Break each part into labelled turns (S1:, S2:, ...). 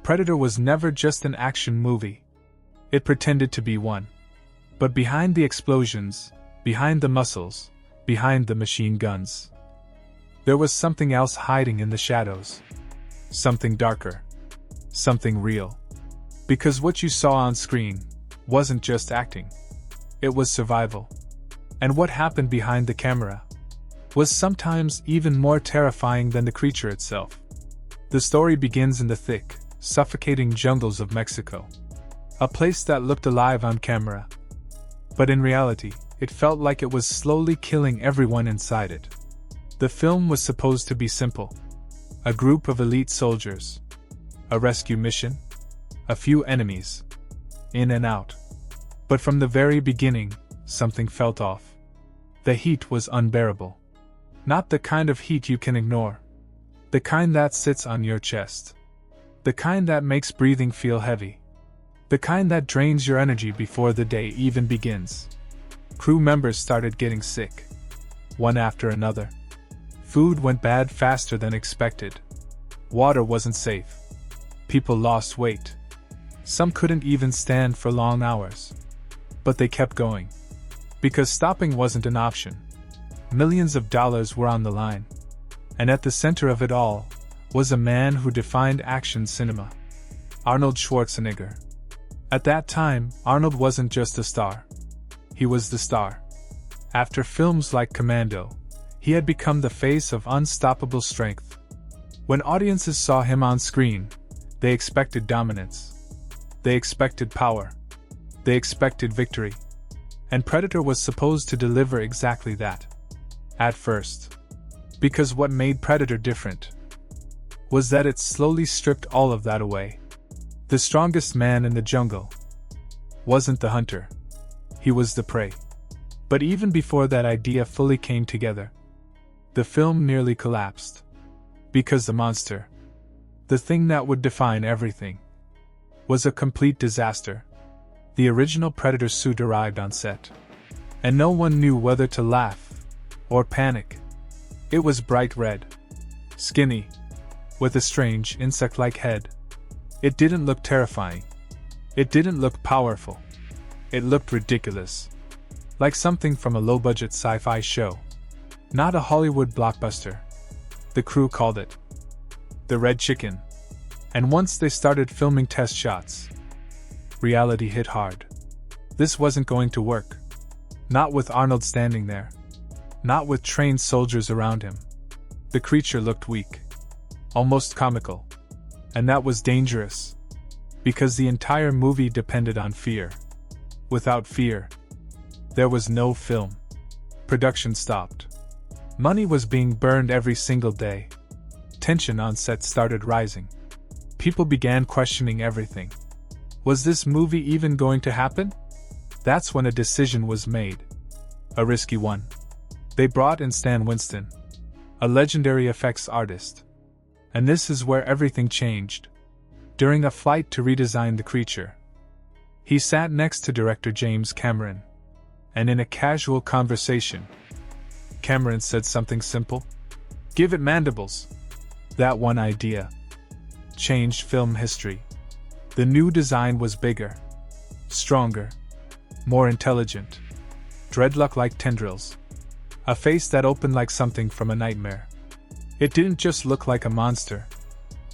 S1: Predator was never just an action movie. It pretended to be one. But behind the explosions, behind the muscles, behind the machine guns, there was something else hiding in the shadows. Something darker. Something real. Because what you saw on screen wasn't just acting. It was survival. And what happened behind the camera was sometimes even more terrifying than the creature itself. The story begins in the thick, suffocating jungles of Mexico. A place that looked alive on camera. But in reality, it felt like it was slowly killing everyone inside it. The film was supposed to be simple. A group of elite soldiers. A rescue mission. A few enemies. In and out. But from the very beginning, something felt off. The heat was unbearable. Not the kind of heat you can ignore. The kind that sits on your chest. The kind that makes breathing feel heavy. The kind that drains your energy before the day even begins. Crew members started getting sick. One after another. Food went bad faster than expected. Water wasn't safe. People lost weight. Some couldn't even stand for long hours. But they kept going. Because stopping wasn't an option. Millions of dollars were on the line. And at the center of it all was a man who defined action cinema. Arnold Schwarzenegger. At that time, Arnold wasn't just a star. He was the star. After films like Commando, he had become the face of unstoppable strength. When audiences saw him on screen, they expected dominance. They expected power. They expected victory. And Predator was supposed to deliver exactly that. At first. Because what made Predator different was that it slowly stripped all of that away. The strongest man in the jungle wasn't the hunter. He was the prey. But even before that idea fully came together, the film nearly collapsed. Because the monster, the thing that would define everything, was a complete disaster. The original Predator suit arrived on set, and no one knew whether to laugh or panic. It was bright red, skinny, with a strange insect-like head. It didn't look terrifying. It didn't look powerful. It looked ridiculous. Like something from a low-budget sci-fi show. Not a Hollywood blockbuster. The crew called it the Red Chicken. And once they started filming test shots, reality hit hard. This wasn't going to work. Not with Arnold standing there. Not with trained soldiers around him. The creature looked weak. Almost comical. And that was dangerous. Because the entire movie depended on fear. Without fear, there was no film. Production stopped. Money was being burned every single day. Tension on set started rising. People began questioning everything. Was this movie even going to happen? That's when a decision was made. A risky one. They brought in Stan Winston, a legendary effects artist. And this is where everything changed. During a flight to redesign the creature, he sat next to director James Cameron. And in a casual conversation, Cameron said something simple. Give it mandibles. That one idea changed film history. The new design was bigger, stronger, more intelligent. Dreadlock-like tendrils. A face that opened like something from a nightmare. It didn't just look like a monster.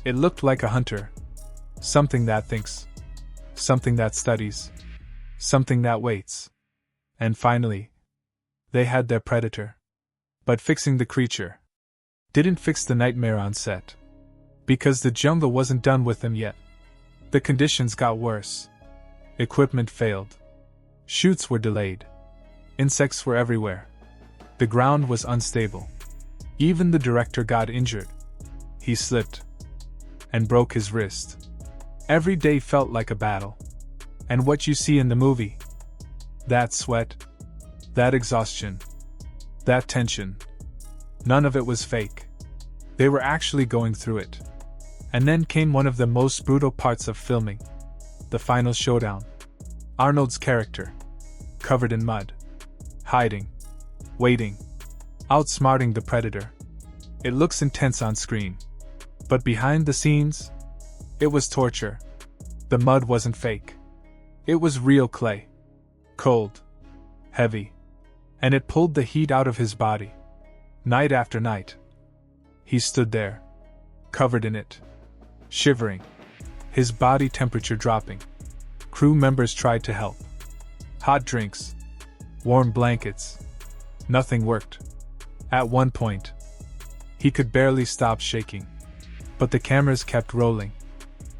S1: It looked like a hunter. Something that thinks. Something that studies. Something that waits. And finally, they had their Predator. But fixing the creature didn't fix the nightmare on set. Because the jungle wasn't done with them yet. The conditions got worse. Equipment failed. Shoots were delayed. Insects were everywhere. The ground was unstable. Even the director got injured. He slipped and broke his wrist. Every day felt like a battle. And what you see in the movie, that sweat, that exhaustion, that tension, none of it was fake. They were actually going through it. And then came one of the most brutal parts of filming. The final showdown. Arnold's character, covered in mud, hiding, waiting, outsmarting the Predator. It looks intense on screen. But behind the scenes, It was torture. The mud wasn't fake. It was real clay. Cold. Heavy. And it pulled the heat out of his body. Night after night. He stood there, covered in it, shivering, his body temperature dropping. Crew members tried to help. Hot drinks, warm blankets. Nothing worked. At one point, he could barely stop shaking. But the cameras kept rolling.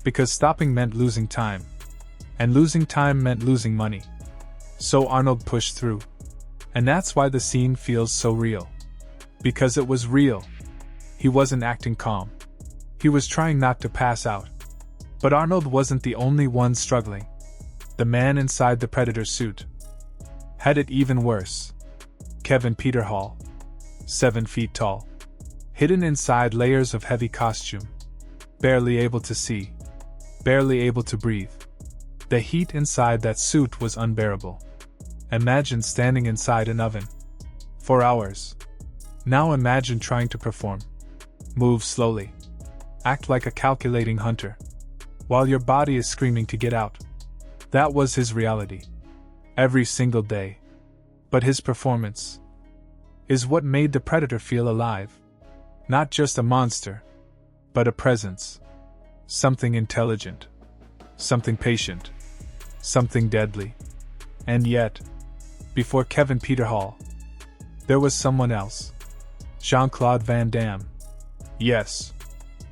S1: Because stopping meant losing time. And losing time meant losing money. So Arnold pushed through. And that's why the scene feels so real. Because it was real. He wasn't acting calm. He was trying not to pass out. But Arnold wasn't the only one struggling. The man inside the Predator suit had it even worse. Kevin Peter Hall, 7 feet tall, hidden inside layers of heavy costume, barely able to see, barely able to breathe. The heat inside that suit was unbearable. Imagine standing inside an oven for hours. Now imagine trying to perform. Move slowly. Act like a calculating hunter. While your body is screaming to get out. That was his reality. Every single day. But his performance is what made the Predator feel alive. Not just a monster, but a presence. Something intelligent. Something patient. Something deadly. And yet, before Kevin Peter Hall, there was someone else. Jean-Claude Van Damme. Yes.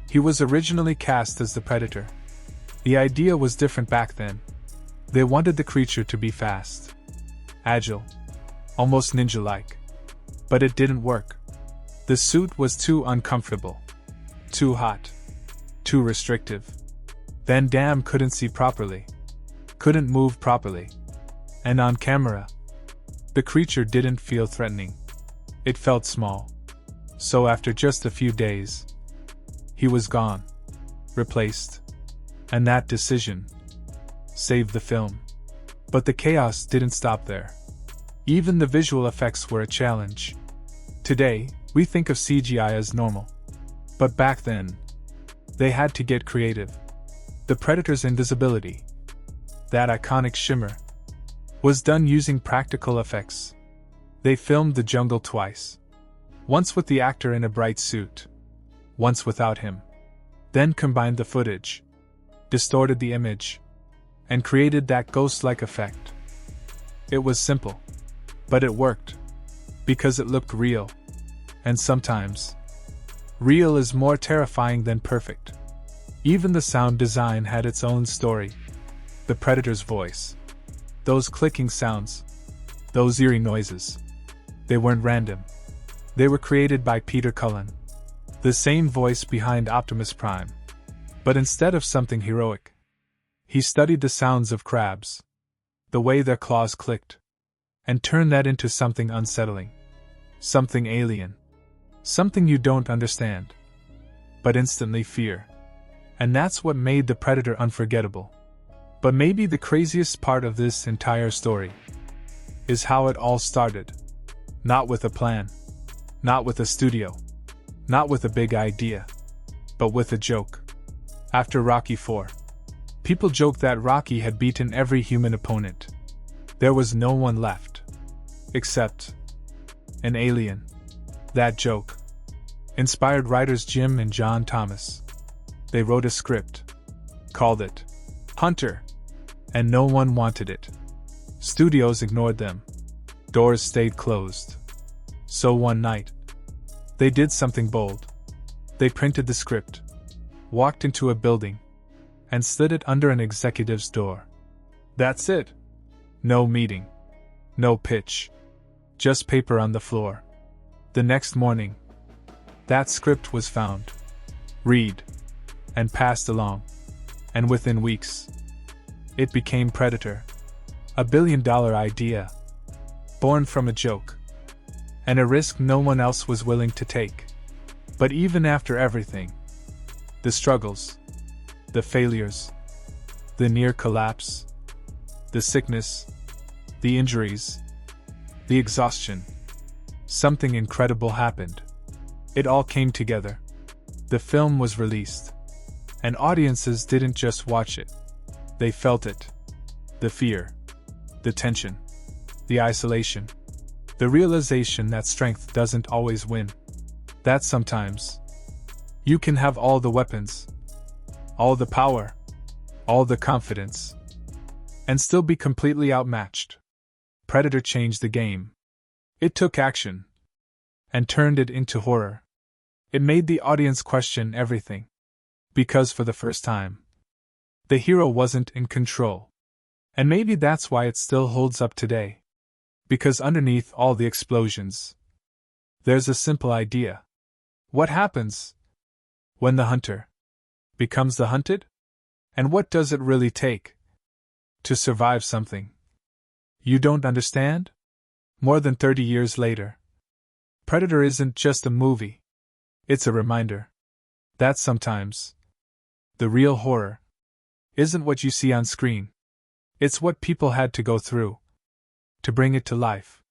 S1: He was originally cast as the Predator. The idea was different back then. They wanted the creature to be fast, agile, almost ninja-like. But it didn't work. The suit was too uncomfortable, too hot, too restrictive. Van Damme couldn't see properly, couldn't move properly. And on camera, the creature didn't feel threatening. It felt small. So after just a few days, he was gone, replaced. And that decision saved the film. But the chaos didn't stop there. Even the visual effects were a challenge. Today, we think of CGI as normal. But back then, they had to get creative. The Predator's invisibility, that iconic shimmer, was done using practical effects. They filmed the jungle twice. Once with the actor in a bright suit. Once without him. Then combined the footage, distorted the image, and created that ghost-like effect. It was simple, but it worked, because it looked real. And sometimes, real is more terrifying than perfect. Even the sound design had its own story. The Predator's voice. Those clicking sounds. Those eerie noises. They weren't random. They were created by Peter Cullen, the same voice behind Optimus Prime. But instead of something heroic, he studied the sounds of crabs, the way their claws clicked, and turned that into something unsettling, something alien, something you don't understand, but instantly fear. And that's what made the Predator unforgettable. But maybe the craziest part of this entire story is how it all started. Not with a plan, not with a studio, not with a big idea, but with a joke. After Rocky IV, people joked that Rocky had beaten every human opponent. There was no one left, except an alien. That joke inspired writers Jim and John Thomas. They wrote a script, called it Hunter, and no one wanted it. Studios ignored them. Doors stayed closed. So one night, they did something bold. They printed the script, walked into a building, and slid it under an executive's door. That's it. No meeting. No pitch. Just paper on the floor. The next morning, that script was found, read, and passed along. And within weeks, it became Predator. A billion-dollar idea, born from a joke, and a risk no one else was willing to take. But even after everything, the struggles, the failures, the near collapse, the sickness, the injuries, the exhaustion, something incredible happened. It all came together. The film was released. And audiences didn't just watch it. They felt it. The fear. The tension. The isolation. The realization that strength doesn't always win. That sometimes you can have all the weapons, all the power, all the confidence, and still be completely outmatched. Predator changed the game. It took action and turned it into horror. It made the audience question everything. Because for the first time, the hero wasn't in control. And maybe that's why it still holds up today. Because underneath all the explosions, there's a simple idea. What happens when the hunter becomes the hunted? And what does it really take to survive something you don't understand? More than 30 years later, Predator isn't just a movie. It's a reminder that sometimes the real horror isn't what you see on screen. It's what people had to go through to bring it to life.